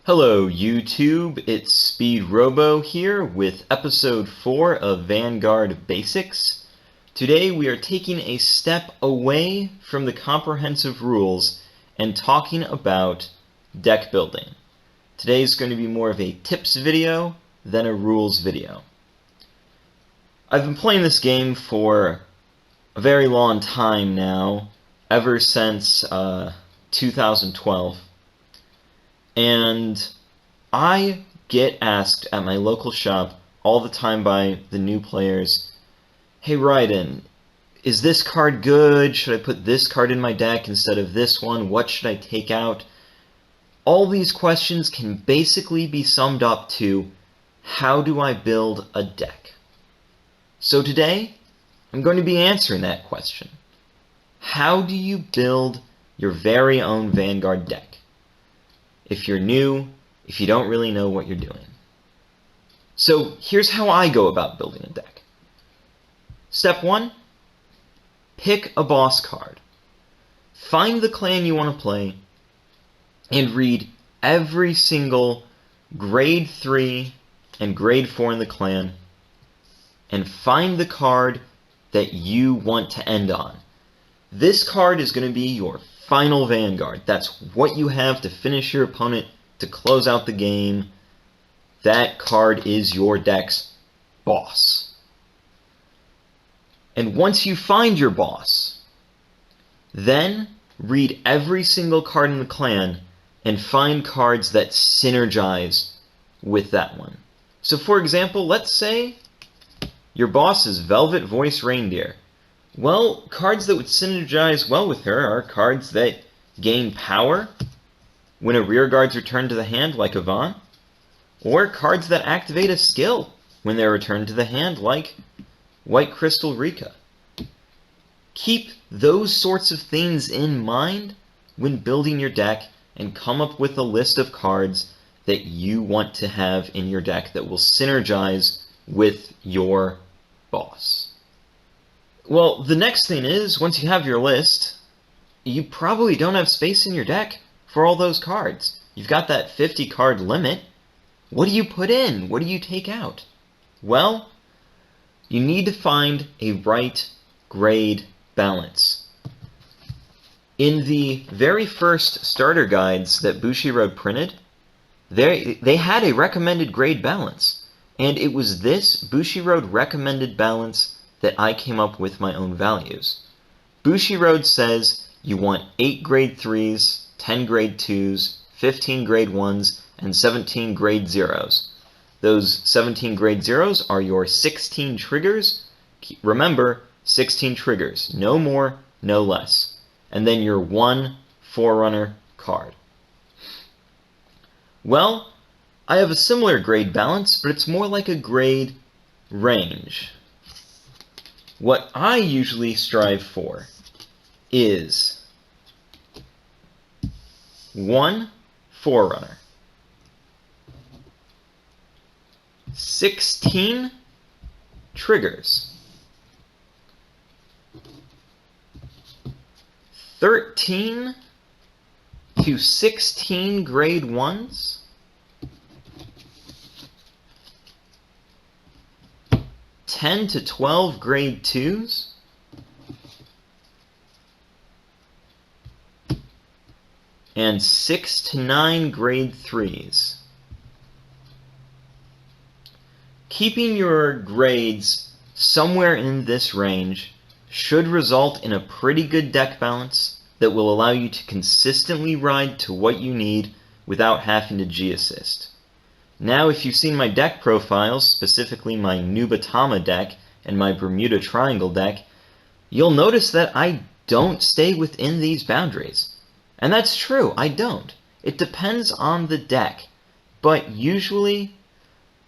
Hello YouTube, it's Speedrobo here with episode 4 of Vanguard Basics. Today we are taking a step away from the comprehensive rules and talking about deck building. Today is going to be more of a tips video than a rules video. I've been playing this game for a very long time now, ever since 2012. And I get asked at my local shop all the time by the new players, "Hey Raiden, is this card good? Should I put this card in my deck instead of this one? What should I take out?" All these questions can basically be summed up to, how do I build a deck? So today, I'm going to be answering that question. How do you build your very own Vanguard deck? If you're new, if you don't really know what you're doing. So here's how I go about building a deck. Step 1, pick a boss card. Find the clan you want to play and read every single grade 3 and grade 4 in the clan and find the card that you want to end on. This card is going to be your final Vanguard. That's what you have to finish your opponent, to close out the game. That card is your deck's boss. And once you find your boss, then read every single card in the clan and find cards that synergize with that one. So for example, let's say your boss is Velvet Voice Reindeer. Well, cards that would synergize well with her are cards that gain power when a rearguard's returned to the hand, like Yvonne, or cards that activate a skill when they're returned to the hand, like White Crystal Rika. Keep those sorts of things in mind when building your deck and come up with a list of cards that you want to have in your deck that will synergize with your boss. Well, the next thing is, once you have your list, you probably don't have space in your deck for all those cards. You've got that 50 card limit. What do you put in? What do you take out? Well, you need to find a right grade balance. In the very first starter guides that Bushiroad printed, they had a recommended grade balance, and it was this Bushiroad recommended balance that I came up with my own values. Bushiroad says you want 8 grade 3s, 10 grade 2s, 15 grade 1s, and 17 grade 0s. Those 17 grade 0s are your 16 triggers. Remember, 16 triggers, no more, no less. And then your 1 Forerunner card. Well, I have a similar grade balance, but it's more like a grade range. What I usually strive for is 1 Forerunner, 16 triggers, 13 to 16 grade 1s, 10 to 12 grade 2s, and 6 to 9 grade 3s. Keeping your grades somewhere in this range should result in a pretty good deck balance that will allow you to consistently ride to what you need without having to G-assist. Now, if you've seen my deck profiles, specifically my Nubatama deck and my Bermuda Triangle deck, you'll notice that I don't stay within these boundaries. And that's true, I don't. It depends on the deck, but usually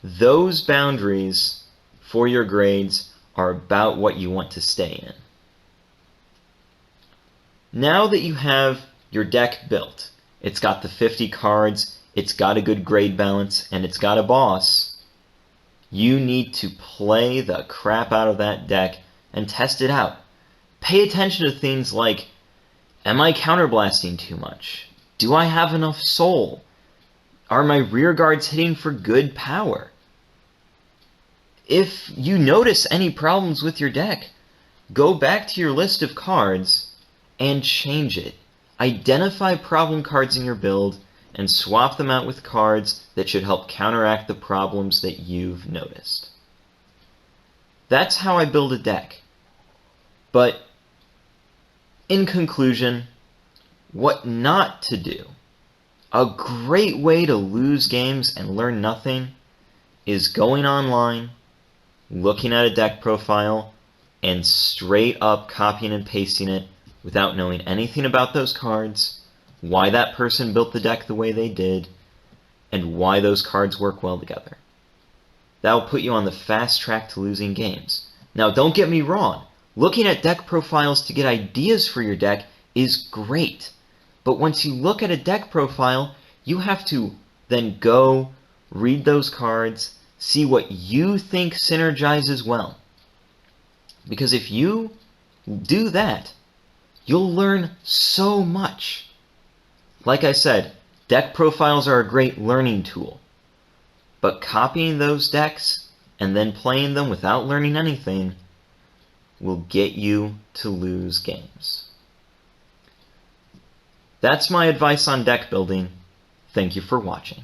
those boundaries for your grades are about what you want to stay in. Now that you have your deck built, it's got the 50 cards, it's got a good grade balance, and it's got a boss, you need to play the crap out of that deck and test it out. Pay attention to things like, am I counterblasting too much? Do I have enough soul? Are my rear guards hitting for good power? If you notice any problems with your deck, go back to your list of cards and change it. Identify problem cards in your build and swap them out with cards that should help counteract the problems that you've noticed. That's how I build a deck. But in conclusion, what not to do. A great way to lose games and learn nothing is going online, looking at a deck profile, and straight up copying and pasting it without knowing anything about those cards, why that person built the deck the way they did, and why those cards work well together. That will put you on the fast track to losing games. Now, don't get me wrong. Looking at deck profiles to get ideas for your deck is great. But once you look at a deck profile, you have to then go read those cards, see what you think synergizes well. Because if you do that, you'll learn so much. Like I said, deck profiles are a great learning tool. But copying those decks and then playing them without learning anything will get you to lose games. That's my advice on deck building. Thank you for watching.